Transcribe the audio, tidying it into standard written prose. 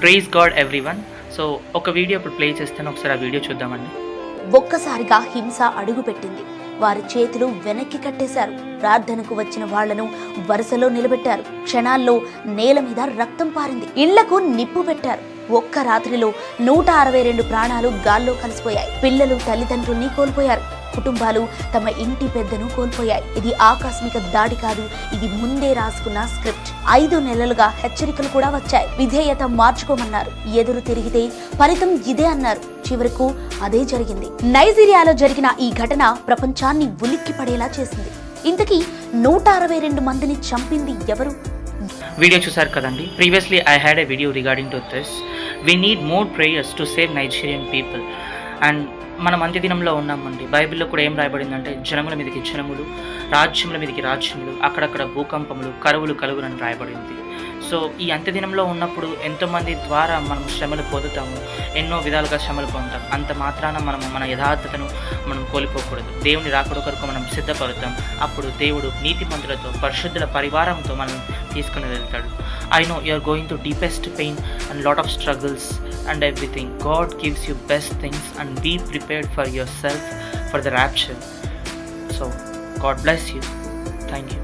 Praise god everyone. So ఒక video ఇప్పుడు play చేస్తాను, ఒకసారి ఆ వీడియో చూద్దామండి. ఒక్కసారిగా హింస అడుగుపెట్టింది. వారి చేతులు వెనక్కి కట్టేశారు. ప్రార్థనకు వచ్చిన వాళ్లను వరుసలో నిలబెట్టారు. క్షణాల్లో నేల మీద రక్తం పారింది. ఇళ్లకు నిప్పు పెట్టారు. ఒక్క రాత్రిలో 162 ప్రాణాలు గాల్లో కలిసిపోయాయి. పిల్లలు తల్లిదండ్రుల్ని కోల్పోయారు. కుటుంబాలు తమ ఇంటి పెద్దను కోల్పోయాయి. ఇది ఆకస్మిక దాడి కాదు, ఇది ముందే రాసుకున్న స్క్రిప్ట్. 5 నెలలుగా హెచ్చరికలు కూడా వచ్చాయి. విధేయత మార్చుకోమన్నారు. ఎదురు తిరిగితే ఫలితం ఇదే అన్నారు. చివరకు అదే జరిగింది. నైజీరియాలో జరిగిన ఈ ఘటన ప్రపంచాన్ని ఉలిక్కి పడేలా చేసింది. ఇంతకీ 162 మందిని చంపింది ఎవరు? వీడియో చూసారు కదండి. Previously I had a video regarding to this. We need more prayers to save Nigerian people. And మనం అంత్యదినంలో ఉన్నామండి. బైబిల్లో కూడా ఏం రాయబడిందంటే జనముల మీదకి జనములు, రాజ్యముల మీదకి రాజ్యములు, అక్కడక్కడ భూకంపములు, కరువులు కలుగునని రాయబడింది. సో ఈ అంత్యదినంలో ఉన్నప్పుడు ఎంతోమంది ద్వారా మనం శ్రమలు పొందుతాము, ఎన్నో విధాలుగా శ్రమలు పొందుతాం. అంత మాత్రాన మనం మన యథార్థతను మనం కోల్పోకూడదు. దేవుని రాకడ కొరకు మనం సిద్ధపడతాం. అప్పుడు దేవుడు నీతిమంతులతో పరిశుద్ధుల పరివారంతో మనం తీసుకుని వెళ్తాడు. I know you are going through deepest pain and lot of struggles and everything. God gives you best things and be prepared for yourself for the rapture. So God bless you. Thank you.